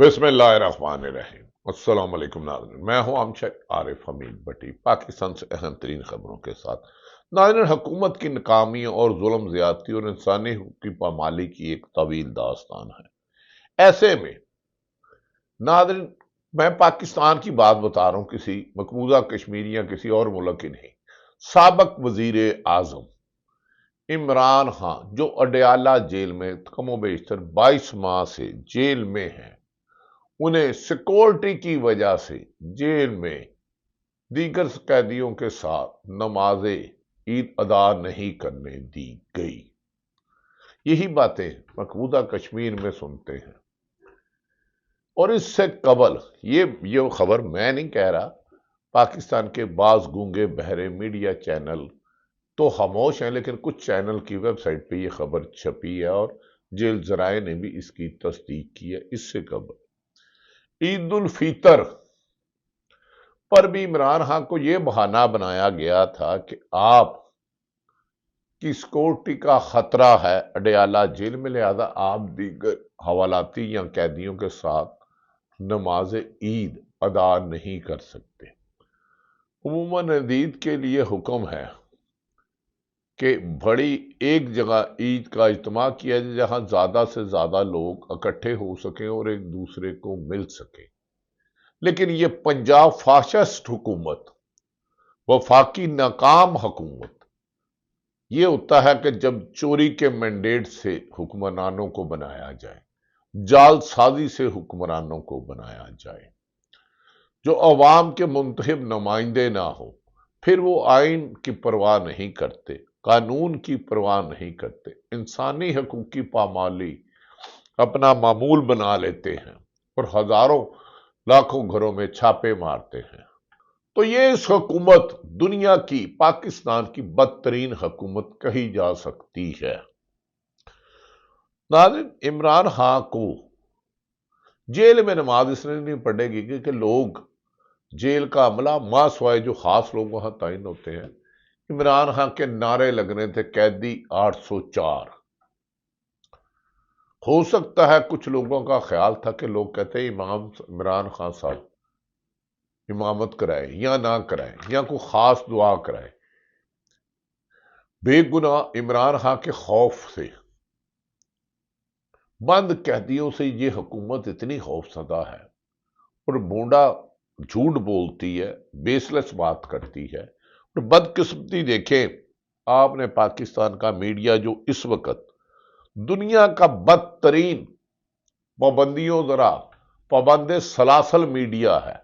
بسم اللہ الرحمن الرحیم۔ السلام علیکم ناظرین، میں ہوں امشد عارف حمید بٹی، پاکستان سے اہم ترین خبروں کے ساتھ۔ ناظرین، حکومت کی ناکامیوں اور ظلم زیادتی اور انسانی حقوق کی پامالی کی ایک طویل داستان ہے۔ ایسے میں ناظرین، میں پاکستان کی بات بتا رہا ہوں، کسی مقبوضہ کشمیر یا کسی اور ملک کی نہیں۔ سابق وزیر اعظم عمران خان جو اڈیالہ جیل میں کم و بیشتر 22 ماہ سے جیل میں ہیں، انہیں سیکورٹی کی وجہ سے جیل میں دیگر قیدیوں کے ساتھ نماز عید ادا نہیں کرنے دی گئی۔ یہی باتیں مقبوضہ کشمیر میں سنتے ہیں۔ اور اس سے قبل یہ خبر میں نہیں کہہ رہا، پاکستان کے بعض گونگے بہرے میڈیا چینل تو خاموش ہیں، لیکن کچھ چینل کی ویب سائٹ پہ یہ خبر چھپی ہے اور جیل ذرائع نے بھی اس کی تصدیق کی ہے۔ اس سے قبل عید الفطر پر بھی عمران خان کو یہ بہانہ بنایا گیا تھا کہ آپ کی سیکورٹی کا خطرہ ہے اڈیالہ جیل میں، لہذا آپ دیگر حوالاتی یا قیدیوں کے ساتھ نماز عید ادا نہیں کر سکتے۔ عموماً عید کے لیے حکم ہے کہ بڑی ایک جگہ عید کا اجتماع کیا جائے جہاں زیادہ سے زیادہ لوگ اکٹھے ہو سکیں اور ایک دوسرے کو مل سکیں۔ لیکن یہ پنجاب فاشسٹ حکومت، وفاقی ناکام حکومت، یہ ہوتا ہے کہ جب چوری کے مینڈیٹ سے حکمرانوں کو بنایا جائے، جال سازی سے حکمرانوں کو بنایا جائے، جو عوام کے منتخب نمائندے نہ ہو، پھر وہ آئین کی پرواہ نہیں کرتے، قانون کی پرواہ نہیں کرتے، انسانی حقوق کی پامالی اپنا معمول بنا لیتے ہیں اور ہزاروں لاکھوں گھروں میں چھاپے مارتے ہیں۔ تو یہ اس حکومت دنیا کی، پاکستان کی بدترین حکومت کہی جا سکتی ہے۔ ناظرین، عمران خان کو جیل میں نماز اس لیے نہیں پڑھے گی کیونکہ لوگ جیل کا عملہ ماں سوائے جو خاص لوگ وہاں تعین ہوتے ہیں، عمران خان کے نعرے لگنے تھے قیدی 804۔ ہو سکتا ہے کچھ لوگوں کا خیال تھا کہ لوگ کہتے ہیں امام عمران خان صاحب امامت کرائے یا نہ کرائے یا کوئی خاص دعا کرائے۔ بے گناہ عمران خان کے خوف سے، بند قیدیوں سے یہ حکومت اتنی خوف زدہ ہے اور بونڈا جھوٹ بولتی ہے، بیس لیس بات کرتی ہے۔ اور بدقسمتی دیکھیں، آپ نے پاکستان کا میڈیا جو اس وقت دنیا کا بدترین پابندیوں ذرا پابند سلاسل میڈیا ہے،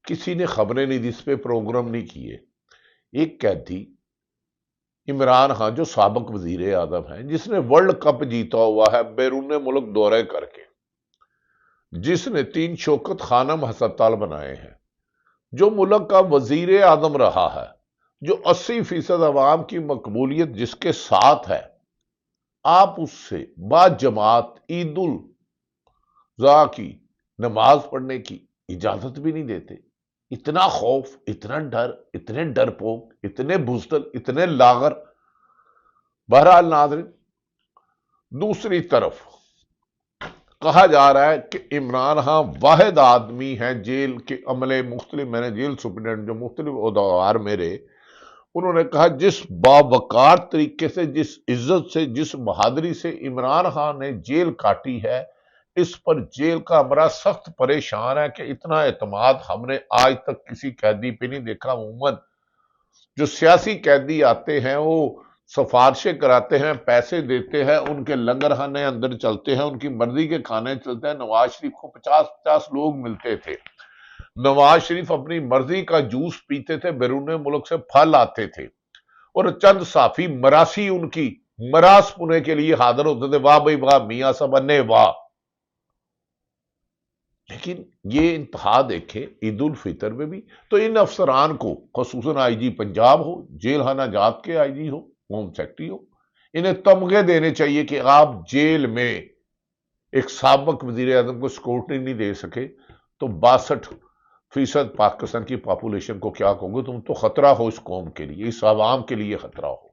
کسی نے خبریں نہیں دی، اس پہ پروگرام نہیں کیے۔ ایک قیدی عمران خان جو سابق وزیر اعظم ہے، جس نے ورلڈ کپ جیتا ہوا ہے بیرون ملک دورے کر کے، جس نے 3 شوکت خانم ہسپتال بنائے ہیں، جو ملک کا وزیر اعظم رہا ہے، جو 80% عوام کی مقبولیت جس کے ساتھ ہے، آپ اس سے با جماعت عید الاضحیٰ کی نماز پڑھنے کی اجازت بھی نہیں دیتے۔ اتنا خوف، اتنا ڈر، اتنے ڈرپوک، اتنے بزدل، اتنے لاغر۔ بہرحال ناظرین، دوسری طرف کہا جا رہا ہے کہ عمران خان واحد آدمی ہے جیل کے عملے مختلف، میں نے جیل سپرنٹینڈنٹ جو مختلف عہدیدار میرے، انہوں نے کہا جس باوقار طریقے سے، جس عزت سے، جس بہادری سے عمران خان نے جیل کاٹی ہے، اس پر جیل کا عملہ سخت پریشان ہے کہ اتنا اعتماد ہم نے آج تک کسی قیدی پہ نہیں دیکھا۔ عموماً جو سیاسی قیدی آتے ہیں وہ سفارشیں کراتے ہیں، پیسے دیتے ہیں، ان کے لنگر خانے اندر چلتے ہیں، ان کی مرضی کے کھانے چلتے ہیں۔ نواز شریف کو 50 لوگ ملتے تھے، نواز شریف اپنی مرضی کا جوس پیتے تھے، بیرون ملک سے پھل آتے تھے اور چند صحافی مراسی ان کی مراس پونے کے لیے حاضر ہوتے تھے، واہ بھائی واہ، میاں صاحب نے واہ۔ لیکن یہ انتہا دیکھیں عید الفطر میں بھی، تو ان افسران کو، خصوصاً آئی جی پنجاب ہو، جیل خانہ جات کے آئی جی ہو، ہوم سیکرٹری ہو، انہیں تمغے دینے چاہیے کہ آپ جیل میں ایک سابق وزیر اعظم کو سیکورٹی نہیں دے سکے تو 62% پاکستان کی پاپولیشن کو کیا کہوں گے، تم تو خطرہ ہو اس قوم کے لیے، اس عوام کے لیے خطرہ ہو۔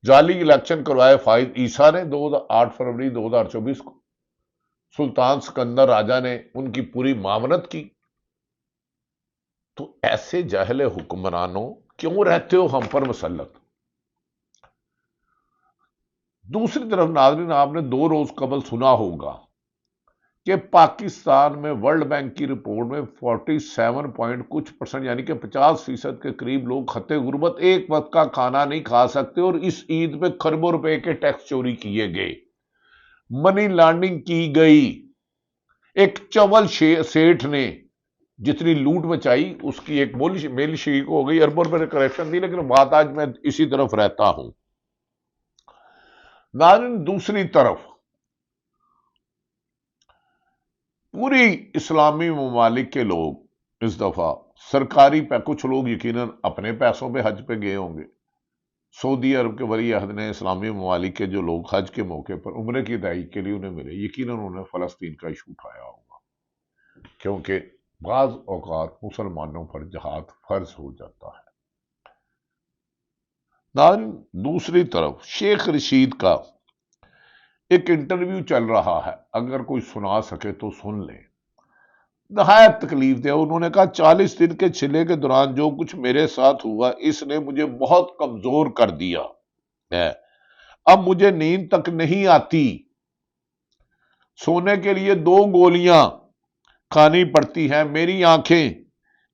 جعلی الیکشن کروائے فائز عیسیٰ نے 8 فروری 2024 کو، سلطان سکندر راجہ نے ان کی پوری معاونت کی۔ تو ایسے جاہل حکمرانوں کیوں رہتے ہو ہم پر مسلط؟ دوسری طرف ناظرین، آپ نے 2 روز قبل سنا ہوگا کہ پاکستان میں ورلڈ بینک کی رپورٹ میں 47 پوائنٹ کچھ % یعنی کہ 50% کے قریب لوگ خط غربت ایک وقت کا کھانا نہیں کھا سکتے، اور اس عید میں کھربوں روپے کے ٹیکس چوری کیے گئے، منی لانڈرنگ کی گئی۔ ایک چول سیٹھ نے جتنی لوٹ مچائی اس کی ایک میل شیک ہو گئی، اربوں روپے نے کریکشن دی، لیکن بات آج میں اسی طرف رہتا ہوں۔ ناظرین، دوسری طرف پوری اسلامی ممالک کے لوگ اس دفعہ سرکاری کچھ لوگ یقیناً اپنے پیسوں پہ حج پہ گئے ہوں گے۔ سعودی عرب کے ولی عہد نے اسلامی ممالک کے جو لوگ حج کے موقع پر عمرے کی ادائیگی کے لیے انہیں ملے، یقیناً انہوں نے فلسطین کا ایشو اٹھایا ہوگا، کیونکہ بعض اوقات مسلمانوں پر جہاد فرض ہو جاتا ہے۔ ناظرین، دوسری طرف شیخ رشید کا ایک انٹرویو چل رہا ہے، اگر کوئی سنا سکے تو سن لیں، نہایت تکلیف دہ۔ انہوں نے کہا 40 دن کے چلے کے دوران جو کچھ میرے ساتھ ہوا اس نے مجھے بہت کمزور کر دیا ہے، اب مجھے نیند تک نہیں آتی، سونے کے لیے 2 گولیاں کھانی پڑتی ہیں، میری آنکھیں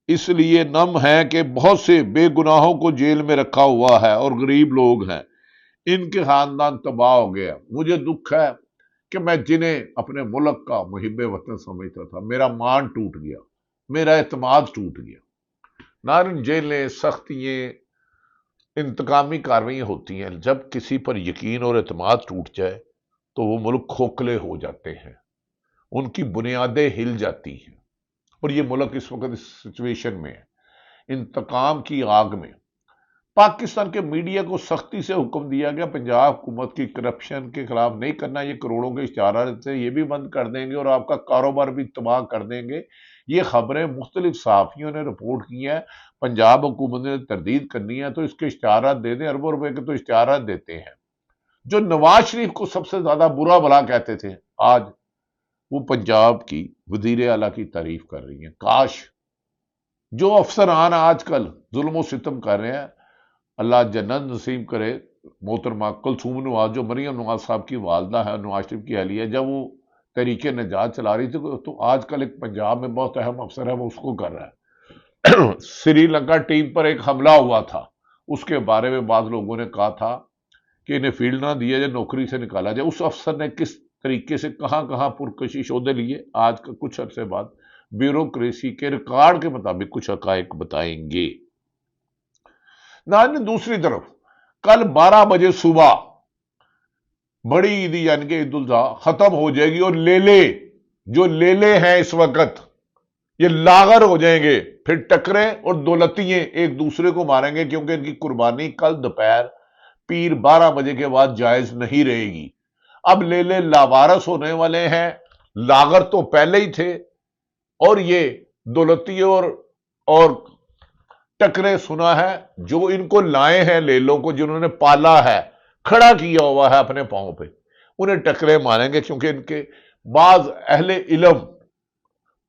اس لیے نم ہیں کہ بہت سے بے گناہوں کو جیل میں رکھا ہوا ہے اور غریب لوگ ہیں، ان کے خاندان تباہ ہو گیا، مجھے دکھ ہے کہ میں جنہیں اپنے ملک کا محب وطن سمجھتا تھا میرا مان ٹوٹ گیا، میرا اعتماد ٹوٹ گیا۔ ناظرین، جیلیں، سختیاں، انتقامی کارروائیاں ہوتی ہیں، جب کسی پر یقین اور اعتماد ٹوٹ جائے تو وہ ملک کھوکھلے ہو جاتے ہیں، ان کی بنیادیں ہل جاتی ہیں، اور یہ ملک اس وقت اس سچویشن میں ہے۔ انتقام کی آگ میں پاکستان کے میڈیا کو سختی سے حکم دیا گیا پنجاب حکومت کی کرپشن کے خلاف نہیں کرنا، یہ کروڑوں کے اشتہارات سے یہ بھی بند کر دیں گے اور آپ کا کاروبار بھی تباہ کر دیں گے۔ یہ خبریں مختلف صحافیوں نے رپورٹ کی ہیں، پنجاب حکومت نے تردید کرنی ہے تو اس کے اشتہارات دے دیں، اربوں روپے کے تو اشتہارات دیتے ہیں۔ جو نواز شریف کو سب سے زیادہ برا بھلا کہتے تھے، آج وہ پنجاب کی وزیر اعلیٰ کی تعریف کر رہی ہیں۔ کاش جو افسران آج کل ظلم و ستم کر رہے ہیں، اللہ جنت نصیب کرے محترمہ کلثوم نواز، جو مریم نواز صاحب کی والدہ ہے، نواز شریف کی اہلیہ، جب وہ تحریک نجات چلا رہی تھی تو آج کل ایک پنجاب میں بہت اہم افسر ہے وہ اس کو کر رہا ہے۔ سری لنکا ٹیم پر ایک حملہ ہوا تھا، اس کے بارے میں بعض لوگوں نے کہا تھا کہ انہیں فیلڈ نہ دیا جائے، نوکری سے نکالا جائے۔ اس افسر نے کس طریقے سے کہاں کہاں پرکشش عہدے لیے، آج کا کچھ عرصے بعد بیوروکریسی کے ریکارڈ کے مطابق کچھ حقائق بتائیں گے۔ ناظرین، دوسری طرف کل 12 بجے صبح بڑی عید یعنی کہ عید الاضحیٰ ختم ہو جائے گی، اور لیلے جو لیلے ہیں اس وقت یہ لاغر ہو جائیں گے، پھر ٹکرے اور دولتیے ایک دوسرے کو ماریں گے، کیونکہ ان کی قربانی کل دوپہر پیر 12 بجے کے بعد جائز نہیں رہے گی۔ اب لیلے لاوارث ہونے والے ہیں، لاغر تو پہلے ہی تھے، اور یہ دولتیے اور ٹکرے سنا ہے جو ان کو لائے ہیں، لیلوں کو جنہوں نے پالا ہے، کھڑا کیا ہوا ہے اپنے پاؤں پہ، انہیں ٹکرے ماریں گے، کیونکہ ان کے بعض اہل علم،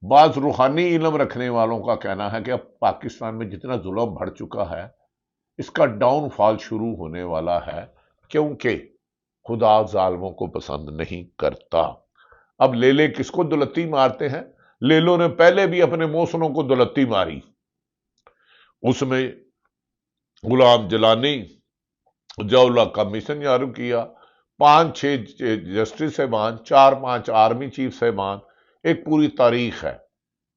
بعض روحانی علم رکھنے والوں کا کہنا ہے کہ اب پاکستان میں جتنا ظلم بڑھ چکا ہے اس کا ڈاؤن فال شروع ہونے والا ہے، کیونکہ خدا ظالموں کو پسند نہیں کرتا۔ اب لیلے کس کو دولتی مارتے ہیں؟ لیلوں نے پہلے بھی اپنے موسنوں کو دولتی ماری، اس میں غلام جلانی جولا کا مشن جاری کیا، 5-6 جسٹس صاحبان، 4-5 آرمی چیف صاحبان، ایک پوری تاریخ ہے۔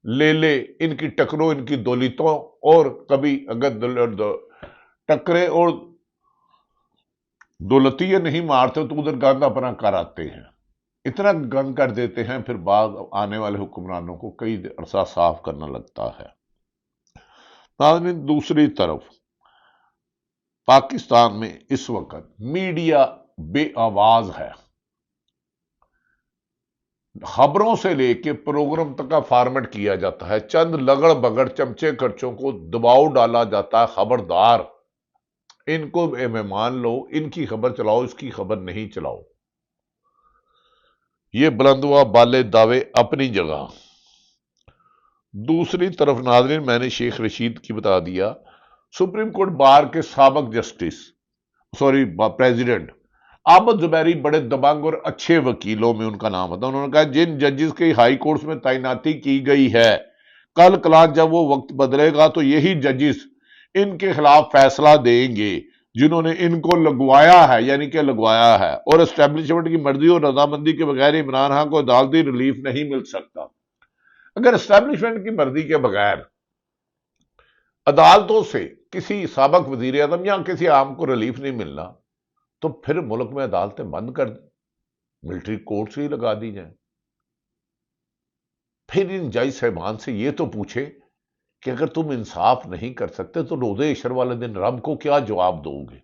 لیلے ان کی ٹکروں، ان کی دولتوں، اور کبھی اگر ٹکرے اور دولتیے نہیں مارتے تو ادھر گند اپنا کر آتے ہیں، اتنا گند کر دیتے ہیں، پھر بعد آنے والے حکمرانوں کو کئی عرصہ صاف کرنا لگتا ہے۔ ناظرین، دوسری طرف پاکستان میں اس وقت میڈیا بے آواز ہے، خبروں سے لے کے پروگرام تک کا فارمیٹ کیا جاتا ہے، چند لگڑ بگڑ چمچے خرچوں کو دباؤ ڈالا جاتا ہے، خبردار ان کو مہمان لو، ان کی خبر چلاؤ، اس کی خبر نہیں چلاؤ۔ یہ بلند ہوا بالے دعوے اپنی جگہ۔ دوسری طرف ناظرین میں نے شیخ رشید کی بتا دیا، سپریم کورٹ بار کے سابق جسٹس پریزیڈنٹ احمد زبیری بڑے دبنگ اور اچھے وکیلوں میں ان کا نام تھا۔ انہوں نے کہا جن ججز کی ہائی کورٹس میں تعیناتی کی گئی ہے، کل کلاں جب وہ وقت بدلے گا تو یہی ججز ان کے خلاف فیصلہ دیں گے جنہوں نے ان کو لگوایا ہے، یعنی کہ لگوایا ہے، اور اسٹیبلشمنٹ کی مرضی اور رضامندی کے بغیر عمران خان کو عدالتی ریلیف نہیں مل سکتا۔ اگر اسٹیبلشمنٹ کی مرضی کے بغیر عدالتوں سے کسی سابق وزیر اعظم یا کسی عام کو ریلیف نہیں ملنا تو پھر ملک میں عدالتیں بند کر دیں، ملٹری کورٹ سے ہی لگا دی جائیں۔ پھر ان جج صاحبان سے یہ تو پوچھے کہ اگر تم انصاف نہیں کر سکتے تو روزے عشر والے دن رب کو کیا جواب دو گے؟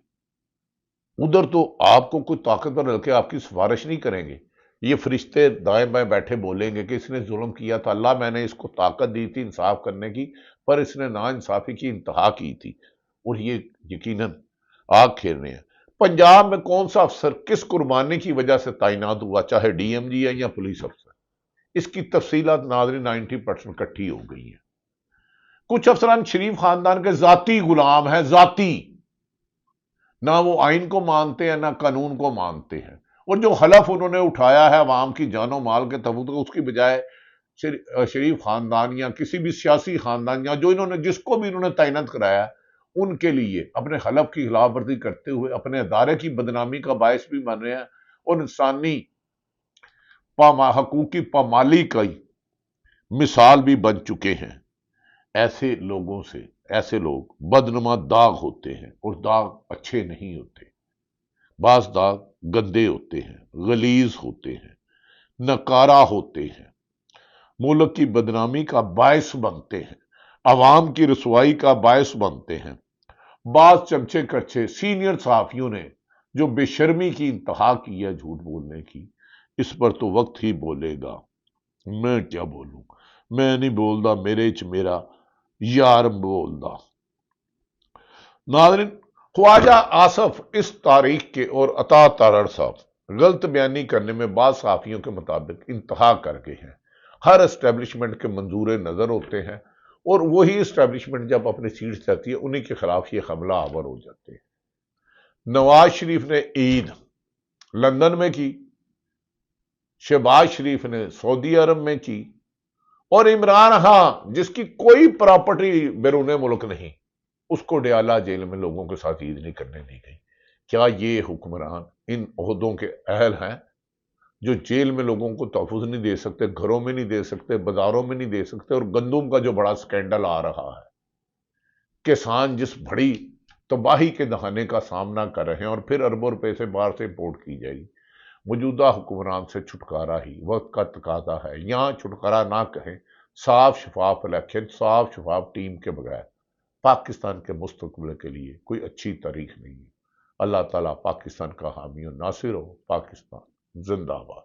ادھر تو آپ کو کوئی طاقتور لڑکے آپ کی سفارش نہیں کریں گے، یہ فرشتے دائیں بائیں بیٹھے بولیں گے کہ اس نے ظلم کیا تھا، اللہ میں نے اس کو طاقت دی تھی انصاف کرنے کی، پر اس نے نا انصافی کی انتہا کی تھی، اور یہ یقیناً آگ کھیلنے ہیں۔ پنجاب میں کون سا افسر کس قربانی کی وجہ سے تعینات ہوا، چاہے ڈی ایم جی ہے یا پولیس افسر، اس کی تفصیلات ناظرین 90% کٹھی ہو گئی ہیں۔ کچھ افسران شریف خاندان کے ذاتی غلام ہیں، ذاتی، نہ وہ آئین کو مانتے ہیں نہ قانون کو مانتے ہیں، اور جو حلف انہوں نے اٹھایا ہے عوام کی جان و مال کے تحفظ کو، اس کی بجائے شریف خاندان یا کسی بھی سیاسی خاندان یا جو جس کو بھی انہوں نے تعینات کرایا ان کے لیے اپنے حلف کی خلاف ورزی کرتے ہوئے اپنے ادارے کی بدنامی کا باعث بھی بن رہے ہیں، اور انسانی حقوقی پامالی کی مثال بھی بن چکے ہیں۔ ایسے لوگوں سے ایسے لوگ بدنما داغ ہوتے ہیں، اور داغ اچھے نہیں ہوتے، بعض داغ گندے ہوتے ہیں، غلیظ ہوتے ہیں، نکارا ہوتے ہیں، ملک کی بدنامی کا باعث بنتے ہیں، عوام کی رسوائی کا باعث بنتے ہیں۔ بعض چمچے کچے سینئر صحافیوں نے جو بے شرمی کی انتہا کی ہے جھوٹ بولنے کی، اس پر تو وقت ہی بولے گا۔ میں کیا بولوں، میں نہیں بولدا، میرے چ میرا یار بولدا۔ ناظرین، خواجہ آصف اس تاریخ کے اور عطا تارڑ صاحب غلط بیانی کرنے میں بعض صحافیوں کے مطابق انتہا کر گئے ہیں۔ ہر اسٹیبلشمنٹ کے منظور نظر ہوتے ہیں، اور وہی اسٹیبلشمنٹ جب اپنی سیٹ سے آتی ہے انہی کے خلاف یہ حملہ آور ہو جاتے ہیں۔ نواز شریف نے عید لندن میں کی، شہباز شریف نے سعودی عرب میں کی، اور عمران خان جس کی کوئی پراپرٹی بیرون ملک نہیں، اس کو ڈیالہ جیل میں لوگوں کے ساتھ عید نہیں کرنے دی گئی۔ کیا یہ حکمران ان عہدوں کے اہل ہیں جو جیل میں لوگوں کو تحفظ نہیں دے سکتے، گھروں میں نہیں دے سکتے، بازاروں میں نہیں دے سکتے، اور گندم کا جو بڑا سکینڈل آ رہا ہے، کسان جس بڑی تباہی کے دہانے کا سامنا کر رہے ہیں، اور پھر اربوں روپے سے باہر سے امپورٹ کی جائے گی۔ موجودہ حکمران سے چھٹکارا ہی وقت کا تقاضا ہے، یہاں چھٹکارا نہ کہیں، صاف شفاف الیکشن، صاف شفاف ٹیم کے بغیر پاکستان کے مستقبل کے لیے کوئی اچھی تاریخ نہیں ہے۔ اللہ تعالیٰ پاکستان کا حامی و ناصر ہو۔ پاکستان زندہ باد۔